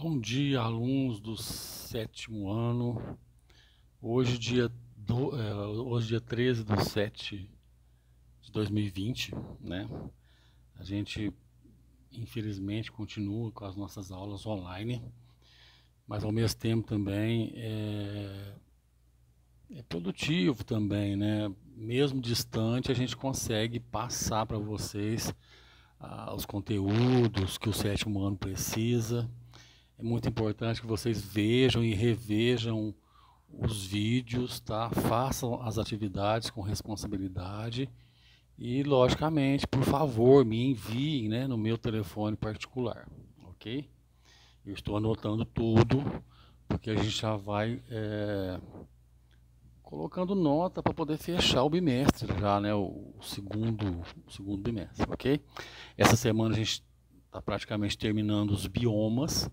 Bom dia, alunos do sétimo ano. Hoje, dia 13 de 7 de 2020, né? A gente, infelizmente, continua com as nossas aulas online, mas ao mesmo tempo também é produtivo também, né? Mesmo distante, a gente consegue passar para vocês os conteúdos que o sétimo ano precisa. É muito importante que vocês vejam e revejam os vídeos, tá? Façam as atividades com responsabilidade e, logicamente, por favor, me enviem, né, no meu telefone particular, ok? Eu estou anotando tudo, porque a gente já vai colocando nota para poder fechar o bimestre já, né, o segundo bimestre, ok? Essa semana a gente está praticamente terminando os biomas,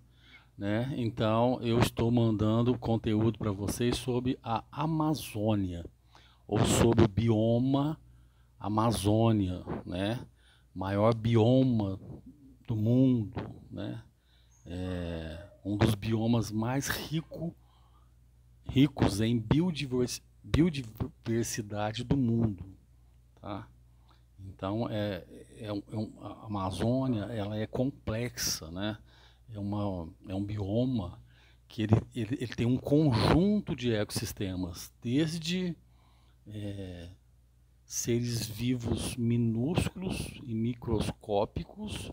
né? Então eu estou mandando conteúdo para vocês sobre a Amazônia ou sobre o bioma Amazônia, né? Maior bioma do mundo, né? Um dos biomas mais ricos em biodiversidade do mundo, tá? Então a Amazônia ela é complexa, né? É um bioma que ele tem um conjunto de ecossistemas, desde seres vivos minúsculos e microscópicos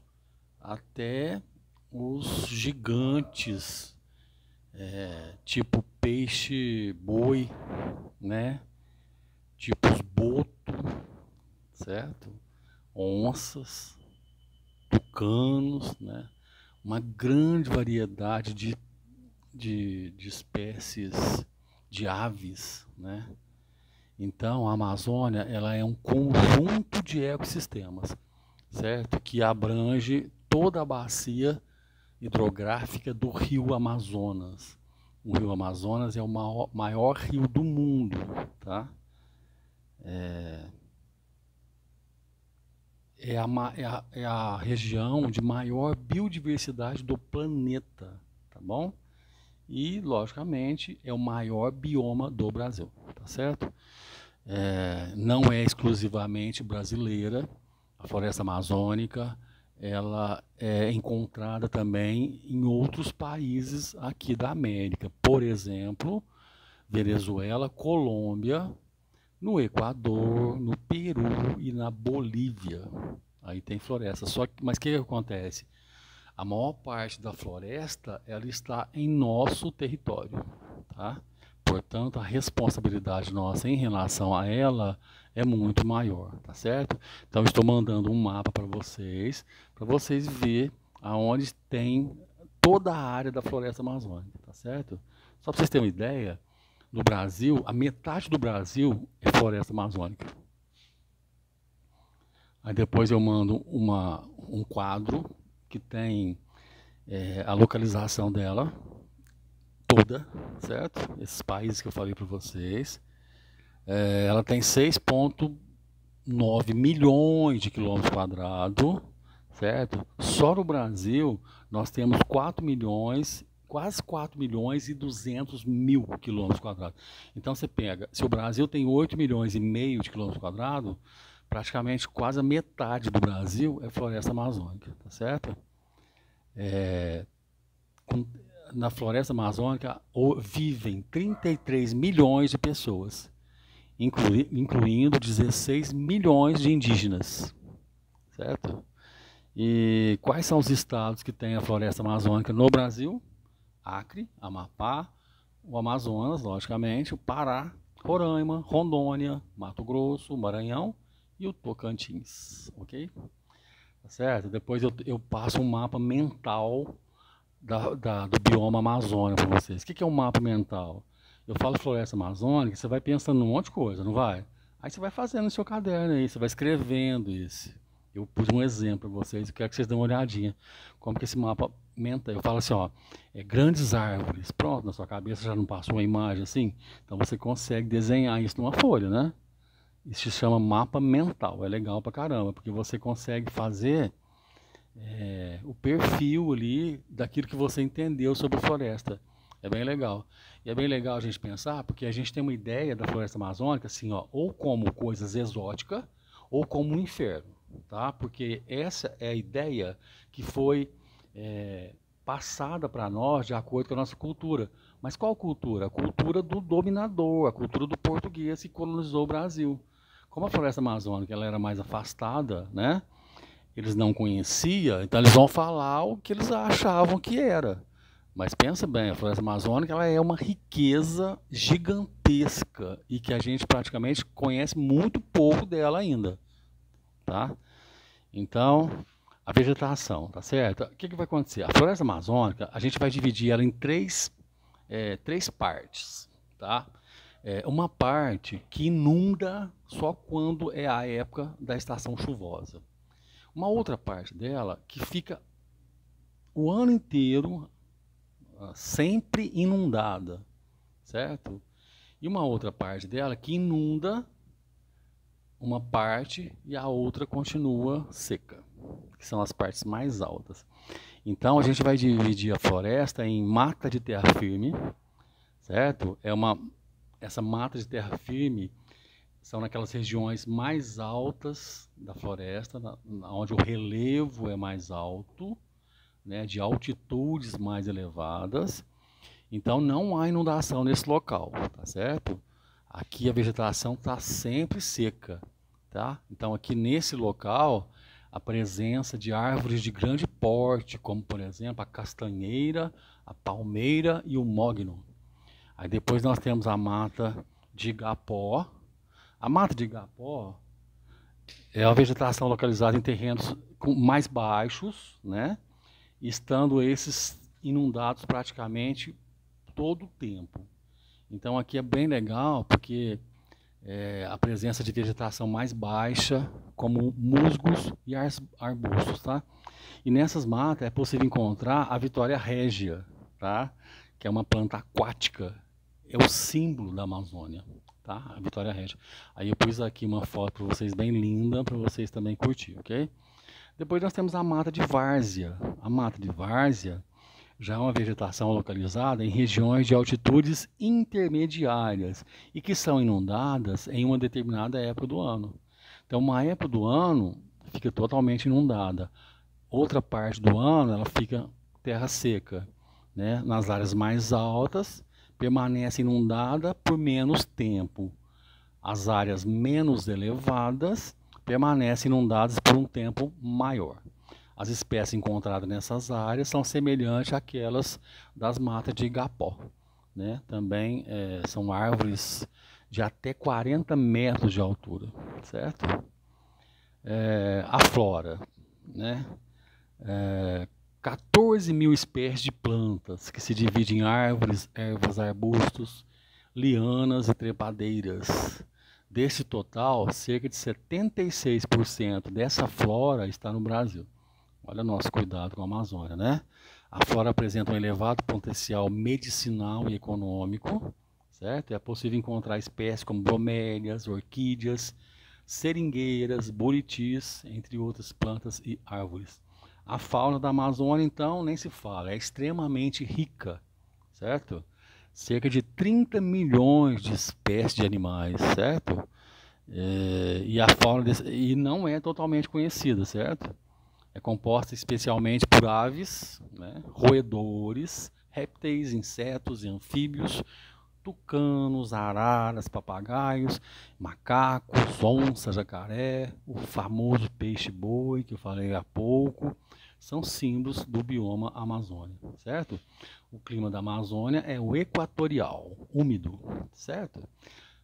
até os gigantes, tipo peixe-boi, né? Tipo os boto, certo? Onças, tucanos, né? Uma grande variedade de espécies de aves, né? Então, a Amazônia ela é um conjunto de ecossistemas, certo? Que abrange toda a bacia hidrográfica do Rio Amazonas. O Rio Amazonas é o maior rio do mundo, tá? É a região de maior biodiversidade do planeta, tá bom? E, logicamente, é o maior bioma do Brasil, tá certo? Não é exclusivamente brasileira, a floresta amazônica, ela é encontrada também em outros países aqui da América, por exemplo, Venezuela, Colômbia, no Equador, no Peru e na Bolívia. Aí tem floresta. Mas o que acontece? A maior parte da floresta ela está em nosso território, tá? Portanto, a responsabilidade nossa em relação a ela é muito maior, tá certo? Então, estou mandando um mapa para vocês ver aonde tem toda a área da floresta amazônica, tá certo? Só para vocês terem uma ideia, no Brasil, a metade do Brasil é floresta amazônica. Aí depois eu mando um quadro que tem a localização dela toda, certo? Esses países que eu falei para vocês. Ela tem 6,9 milhões de quilômetros quadrados, certo? Só no Brasil nós temos 4 milhões, quase 4 milhões e 200 mil quilômetros quadrados. Então você pega, se o Brasil tem 8 milhões e meio de quilômetros quadrados, praticamente quase a metade do Brasil é floresta amazônica, tá certo? Na floresta amazônica vivem 33 milhões de pessoas, incluindo 16 milhões de indígenas, certo? E quais são os estados que têm a floresta amazônica no Brasil? Acre, Amapá, o Amazonas, logicamente, o Pará, Roraima, Rondônia, Mato Grosso, Maranhão e o Tocantins, ok? Tá certo? Depois eu passo um mapa mental do bioma Amazônia para vocês. O que é um mapa mental? Eu falo floresta amazônica, você vai pensando num monte de coisa, não vai? Aí você vai fazendo no seu caderno aí, você vai escrevendo isso. Eu pus um exemplo para vocês, eu quero que vocês dêem uma olhadinha. Como que esse mapa mental, eu falo assim, ó, grandes árvores. Pronto, na sua cabeça já não passou uma imagem assim? Então você consegue desenhar isso numa folha, né? Isso se chama mapa mental, é legal pra caramba, porque você consegue fazer o perfil ali daquilo que você entendeu sobre a floresta. É bem legal. E é bem legal a gente pensar, porque a gente tem uma ideia da floresta amazônica, assim, ó, ou como coisas exóticas, ou como um inferno, tá? Porque essa é a ideia que foi passada para nós de acordo com a nossa cultura. Mas qual cultura? A cultura do dominador, a cultura do português que colonizou o Brasil. Como a floresta amazônica ela era mais afastada, né? Eles não conheciam, então eles vão falar o que eles achavam que era. Mas pensa bem, a floresta amazônica ela é uma riqueza gigantesca e que a gente praticamente conhece muito pouco dela ainda, tá? Então, a vegetação, tá certo? O que vai acontecer? A floresta amazônica, a gente vai dividir ela em três partes, tá? Uma parte que inunda só quando é a época da estação chuvosa. Uma outra parte dela que fica o ano inteiro sempre inundada, certo? E uma outra parte dela que inunda uma parte e a outra continua seca, que são as partes mais altas. Então a gente vai dividir a floresta em mata de terra firme, certo? Essa mata de terra firme são naquelas regiões mais altas da floresta, onde o relevo é mais alto, né, de altitudes mais elevadas. Então não há inundação nesse local, tá certo? Aqui a vegetação está sempre seca, tá? Então aqui nesse local a presença de árvores de grande porte, como por exemplo a castanheira, a palmeira e o mogno. Aí depois nós temos a mata de igapó. A mata de igapó é uma vegetação localizada em terrenos mais baixos, né? Estando esses inundados praticamente todo o tempo. Então aqui é bem legal porque a presença de vegetação mais baixa, como musgos e arbustos, tá? E nessas matas é possível encontrar a Vitória régia, tá? Que é uma planta aquática, é o símbolo da Amazônia, tá? A Vitória régia. Aí eu pus aqui uma foto para vocês bem linda, para vocês também curtir, ok? Depois nós temos a mata de várzea. A mata de várzea já é uma vegetação localizada em regiões de altitudes intermediárias e que são inundadas em uma determinada época do ano. Então, uma época do ano fica totalmente inundada. Outra parte do ano ela fica terra seca, né? Nas áreas mais altas permanece inundada por menos tempo. As áreas menos elevadas permanecem inundadas por um tempo maior. As espécies encontradas nessas áreas são semelhantes àquelas das matas de igapó, né? Também são árvores de até 40 metros de altura, certo? A flora, né? 14 mil espécies de plantas que se dividem em árvores, ervas, arbustos, lianas e trepadeiras. Desse total, cerca de 76% dessa flora está no Brasil. Olha o nosso cuidado com a Amazônia, né? A flora apresenta um elevado potencial medicinal e econômico, certo? É possível encontrar espécies como bromélias, orquídeas, seringueiras, buritis, entre outras plantas e árvores. A fauna da Amazônia, então, nem se fala, é extremamente rica, certo? Cerca de 30 milhões de espécies de animais, certo? E a fauna e não é totalmente conhecida, certo? É composta especialmente por aves, né, roedores, répteis, insetos e anfíbios, tucanos, araras, papagaios, macacos, onça, jacaré, o famoso peixe-boi que eu falei há pouco, são símbolos do bioma Amazônia, certo? O clima da Amazônia é o equatorial, úmido, certo?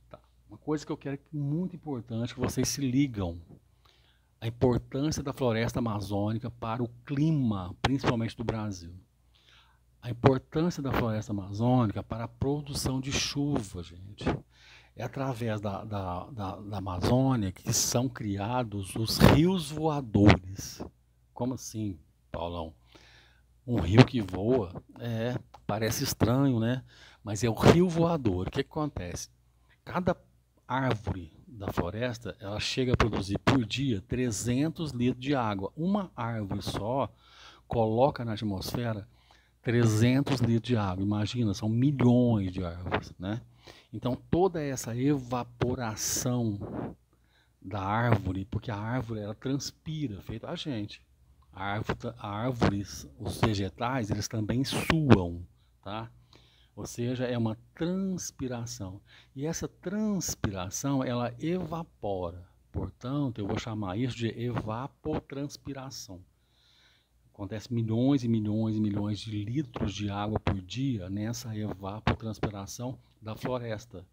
Tá. Uma coisa que eu quero que é muito importante que vocês se ligam, a importância da floresta amazônica para o clima, principalmente do Brasil. A importância da floresta amazônica para a produção de chuva, gente. É através da Amazônia que são criados os rios voadores. Como assim, Paulão? Um rio que voa? Parece estranho, né? Mas é o rio voador. O que acontece? Cada árvore da floresta, ela chega a produzir por dia 300 litros de água. Uma árvore só coloca na atmosfera 300 litros de água. Imagina, são milhões de árvores, né? Então, toda essa evaporação da árvore, porque a árvore ela transpira, feito a gente. A árvores, os vegetais, eles também suam, tá? Ou seja, é uma transpiração. E essa transpiração, ela evapora. Portanto, eu vou chamar isso de evapotranspiração. Acontece milhões e milhões e milhões de litros de água por dia nessa evapotranspiração da floresta.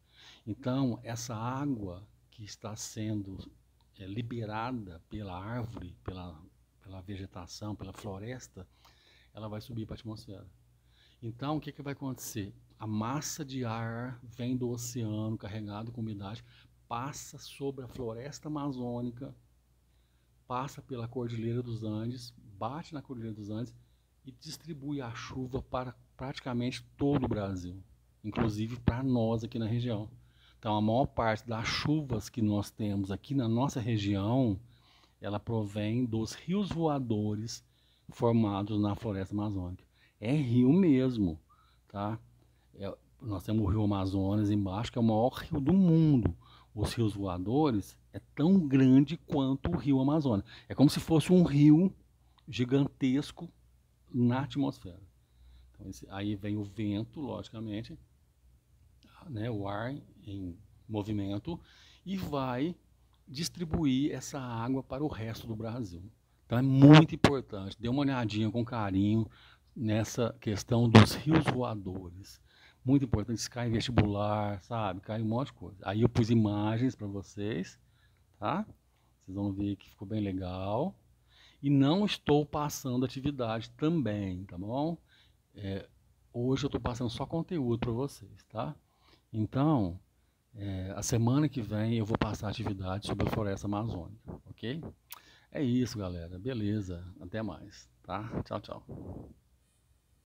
Então, essa água que está sendo liberada pela árvore, pela vegetação, pela floresta, ela vai subir para a atmosfera. Então, o que vai acontecer? A massa de ar vem do oceano carregado com umidade, passa sobre a floresta amazônica, passa pela Cordilheira dos Andes, bate na Cordilheira dos Andes e distribui a chuva para praticamente todo o Brasil, inclusive para nós aqui na região. Então, a maior parte das chuvas que nós temos aqui na nossa região, ela provém dos rios voadores formados na floresta amazônica. É rio mesmo, tá? Nós temos o rio Amazonas embaixo, que é o maior rio do mundo. Os rios voadores é tão grande quanto o rio Amazonas. É como se fosse um rio gigantesco na atmosfera. Então, aí vem o vento, logicamente, né, o ar em movimento, e vai distribuir essa água para o resto do Brasil. Então é muito importante, dê uma olhadinha com carinho nessa questão dos rios voadores. Muito importante, isso cai em vestibular, sabe? Cai um monte de coisa. Aí eu pus imagens para vocês, tá? Vocês vão ver que ficou bem legal. E não estou passando atividade também, tá bom? Hoje eu estou passando só conteúdo para vocês, tá? Então, a semana que vem eu vou passar atividade sobre a floresta amazônica, ok? É isso, galera. Beleza. Até mais, tá? Tchau, tchau.